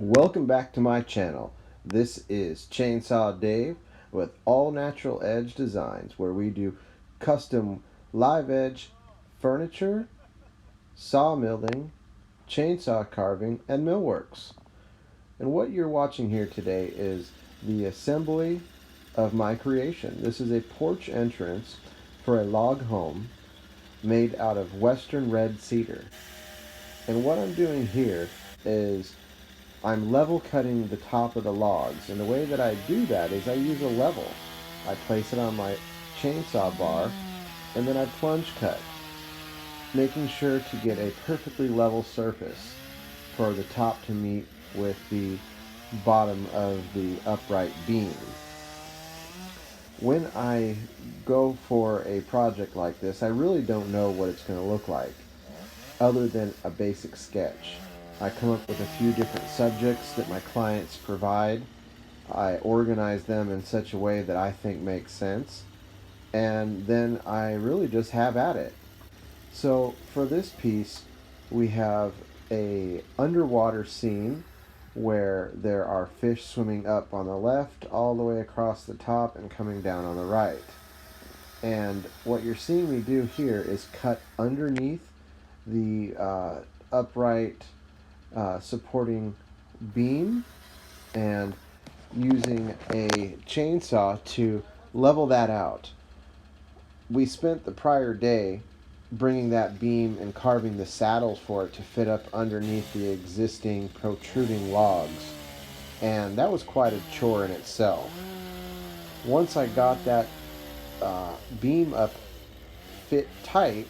Welcome back to my channel. This is Chainsaw Dave with All Natural Edge Designs, where we do custom live edge furniture, sawmilling, chainsaw carving, and millworks. And what you're watching here today is the assembly of my creation. This is a porch entrance for a log home made out of western red cedar. And what I'm doing here is I'm level cutting the top of the logs, and the way that I do that is I use a level. I place it on my chainsaw bar, and then I plunge cut, making sure to get a perfectly level surface for the top to meet with the bottom of the upright beam. When I go for a project like this, I really don't know what it's going to look like other than a basic sketch. I come up with a few different subjects that my clients provide. I organize them in such a way that I think makes sense, and then I really just have at it. So for this piece, we have a underwater scene where there are fish swimming up on the left all the way across the top and coming down on the right. And what you're seeing me do here is cut underneath the upright supporting beam and using a chainsaw to level that out. We spent the prior day bringing that beam and carving the saddles for it to fit up underneath the existing protruding logs, and that was quite a chore in itself. Once I got that beam up fit tight,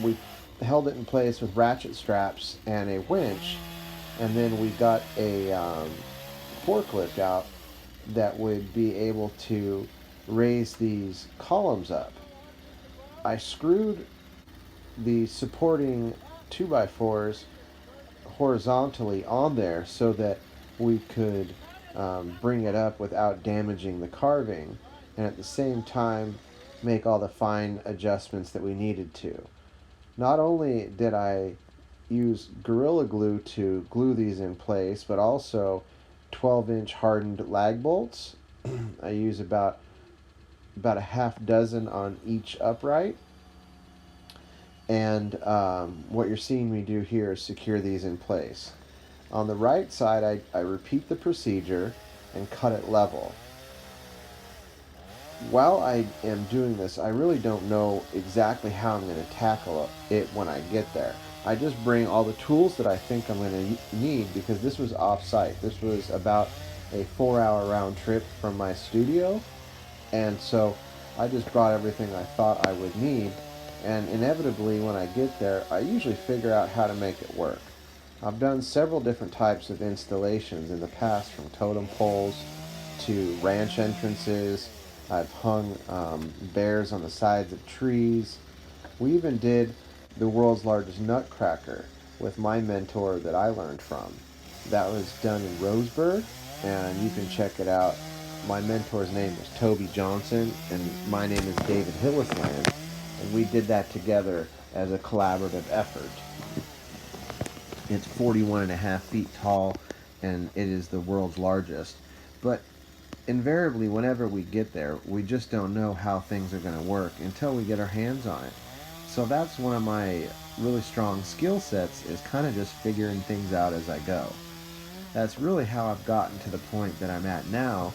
we held it in place with ratchet straps and a winch, and then we got a forklift out that would be able to raise these columns up. I screwed the supporting 2x4s horizontally on there so that we could bring it up without damaging the carving, and at the same time make all the fine adjustments that we needed to. Not only did I use Gorilla Glue to glue these in place, but also 12-inch hardened lag bolts. I use about a half dozen on each upright. And what you're seeing me do here is secure these in place. On the right side, I repeat the procedure and cut it level. While I am doing this, I really don't know exactly how I'm going to tackle it when I get there. I just bring all the tools that I think I'm going to need, because this was off-site. This was about a 4-hour round trip from my studio, and so I just brought everything I thought I would need, and inevitably when I get there, I usually figure out how to make it work. I've done several different types of installations in the past, from totem poles to ranch entrances. I've hung bears on the sides of trees. We even did the world's largest nutcracker with my mentor that I learned from. That was done in Roseburg, and you can check it out. My mentor's name was Toby Johnson, and my name is David Hillisland, and we did that together as a collaborative effort. It's 41 and a half feet tall, and it is the world's largest. But invariably, whenever we get there, we just don't know how things are going to work until we get our hands on it. So that's one of my really strong skill sets, is kind of just figuring things out as I go. That's really how I've gotten to the point that I'm at now,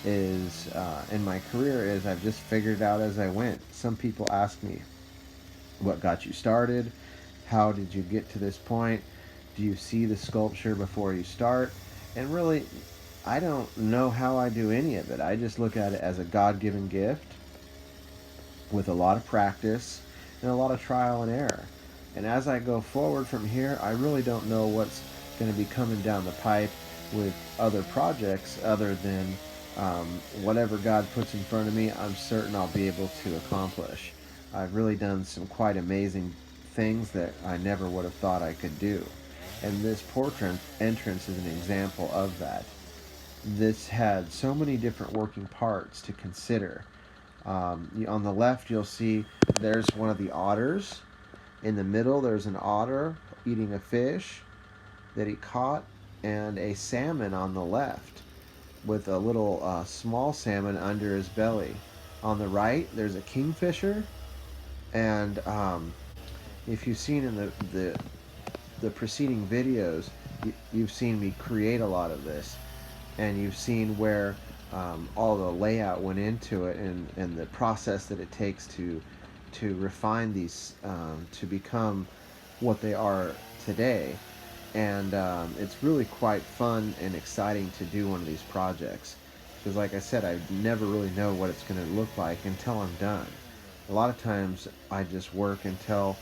is in my career, is I've just figured it out as I went. Some people ask me, what got you started? How did you get to this point? Do you see the sculpture before you start? And really, I don't know how I do any of it. I just look at it as a God-given gift with a lot of practice and a lot of trial and error. And as I go forward from here, I really don't know what's going to be coming down the pipe with other projects other than whatever God puts in front of me. I'm certain I'll be able to accomplish. I've really done some quite amazing things that I never would have thought I could do. And this portrait entrance is an example of that. This had so many different working parts to consider. On the left, you'll see there's one of the otters. In the middle, there's an otter eating a fish that he caught. and a salmon on the left with a little small salmon under his belly. On the right, there's a kingfisher, and if you've seen in the preceding videos, you've seen me create a lot of this, and you've seen where all the layout went into it, and the process that it takes to refine these to become what they are today. And it's really quite fun and exciting to do one of these projects, because like I said, I never really know what it's going to look like until I'm done. A lot of times I just work until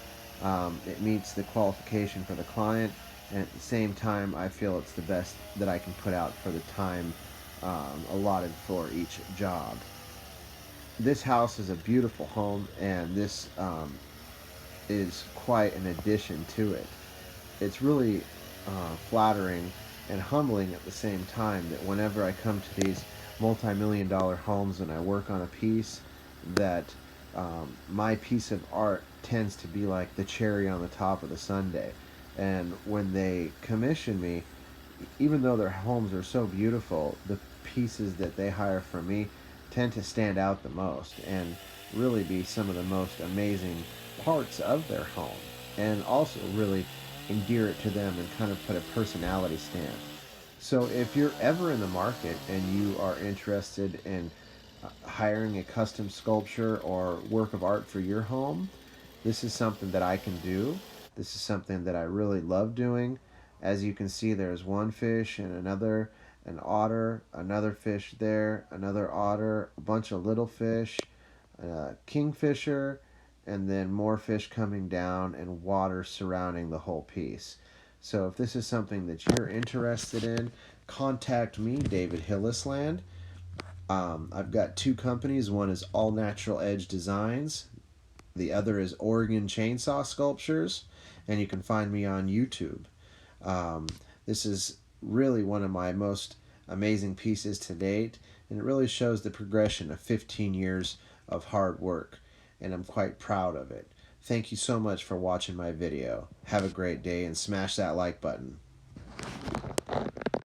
it meets the qualification for the client, and at the same time I feel it's the best that I can put out for the time allotted for each job. This house is a beautiful home, and this is quite an addition to it. It's really flattering and humbling at the same time that whenever I come to these multi-million dollar homes and I work on a piece, that my piece of art tends to be like the cherry on the top of the sundae. And when they commission me, even though their homes are so beautiful, the pieces that they hire from me tend to stand out the most and really be some of the most amazing parts of their home, and also really endear it to them and kind of put a personality stamp. So if you're ever in the market and you are interested in hiring a custom sculpture or work of art for your home, this is something that I can do. This is something that I really love doing. As you can see, there's one fish and another, an otter, another fish there, another otter, a bunch of little fish, a kingfisher, and then more fish coming down and water surrounding the whole piece. So if this is something that you're interested in, contact me, David Hillisland. I've got two companies. One is All Natural Edge Designs. The other is Oregon Chainsaw Sculptures, and you can find me on YouTube. Um, this is really one of my most amazing pieces to date, and it really shows the progression of 15 years of hard work, and I'm quite proud of it. Thank you so much for watching my video. Have a great day, and smash that like button.